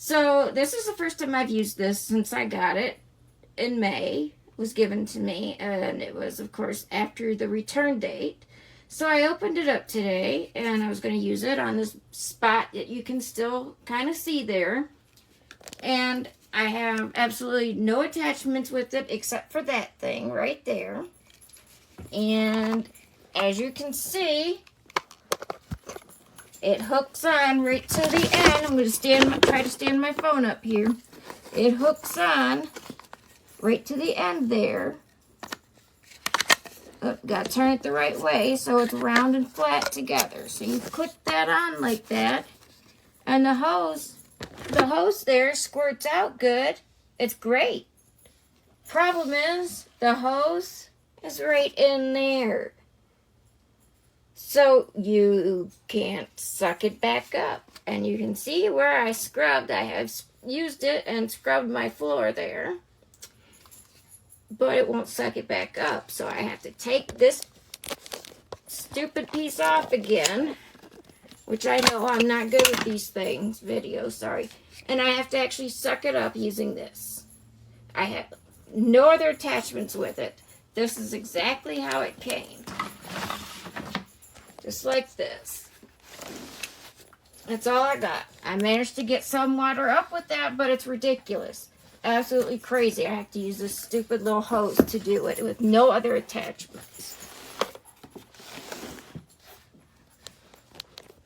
So this is the first time I've used this since I got it in May. It was given to me, and it was, of course, after the return date. So I opened it up today, and I was going to use it on this spot that you can still kind of see there. And I have absolutely no attachments with it except for that thing right there. And as you can see, it hooks on right to the end. I'm going to try to stand my phone up here. It hooks on right to the end there. Oh, got to turn it the right way so it's round and flat together. So you click that on like that, and the hose there squirts out good. It's great. Problem is, the hose is right in there. So you can't suck it back up. And you can see where I scrubbed. I have used it and scrubbed my floor there. But it won't suck it back up. So I have to take this stupid piece off again. Which I know I'm not good with these things. Sorry. And I have to actually suck it up using this. I have no other attachments with it. This is exactly how it came. Just like this. That's all I got. I managed to get some water up with that, but it's ridiculous. Absolutely crazy. I have to use this stupid little hose to do it with no other attachments.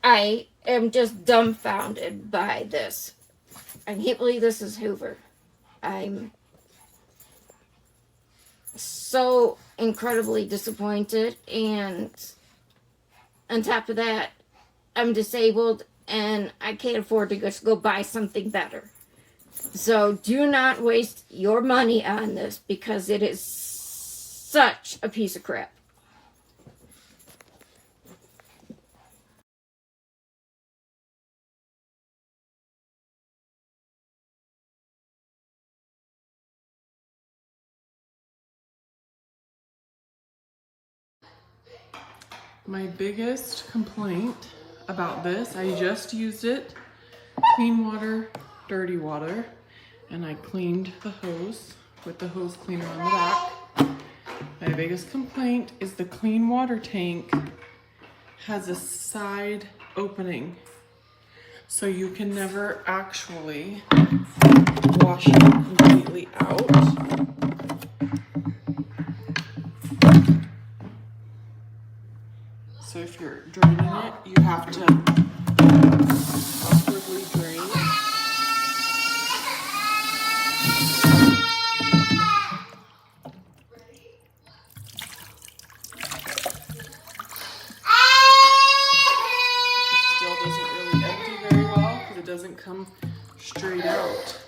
I am just dumbfounded by this. I can't believe this is Hoover. I'm so incredibly disappointed, and on top of that, I'm disabled and I can't afford to just go buy something better. So do not waste your money on this because it is such a piece of crap. My biggest complaint about this, I just used it, clean water, dirty water, and I cleaned the hose with the hose cleaner on the back. My biggest complaint is the clean water tank has a side opening, so you can never actually wash it completely out. So if you're draining it, you have to awkwardly drain. Still doesn't really empty very well because it doesn't come straight out.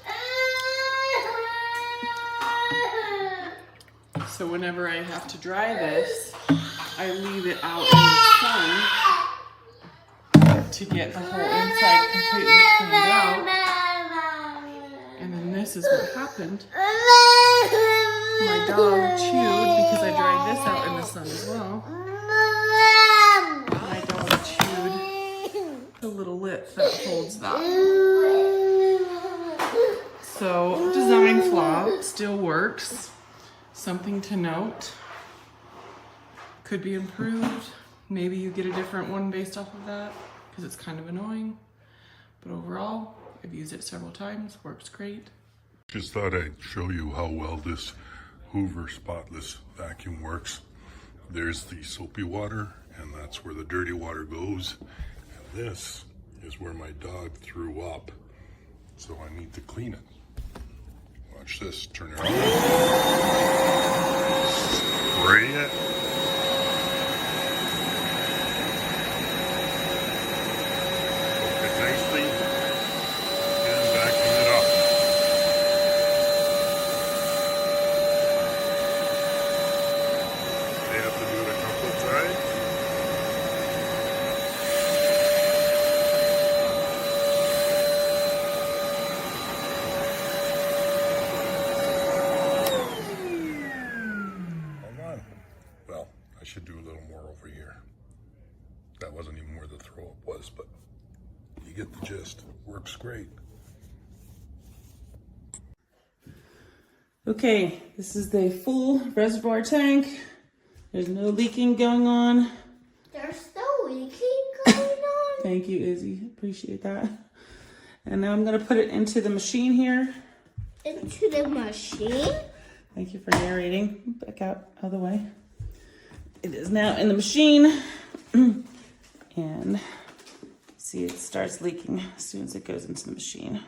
So whenever I have to dry this, I leave it out in the sun to get the whole inside completely cleaned out. And then this is what happened. My dog chewed, because I dried this out in the sun as well. My dog chewed the little lip that holds that. So, design flaw, still works. Something to note. Could be improved. Maybe you get a different one based off of that because it's kind of annoying. But overall, I've used it several times. Works great. Just thought I'd show you how well this Hoover Spotless vacuum works. There's the soapy water, and that's where the dirty water goes. And this is where my dog threw up. So I need to clean it. Watch this. Turn it on. Spray it. Nicely, and vacuum it up. They have to do it a couple of times. Hold on. Well, I should do a little more over here. That wasn't even where the throw up was, but you get the gist. Works great. Okay, this is the full reservoir tank. There's no leaking going on. There's no leaking going on. Thank you, Izzy. Appreciate that. And now I'm gonna put it into the machine here. Into the machine? Thank you for narrating. Back out of the way. It is now in the machine. And see, it starts leaking as soon as it goes into the machine.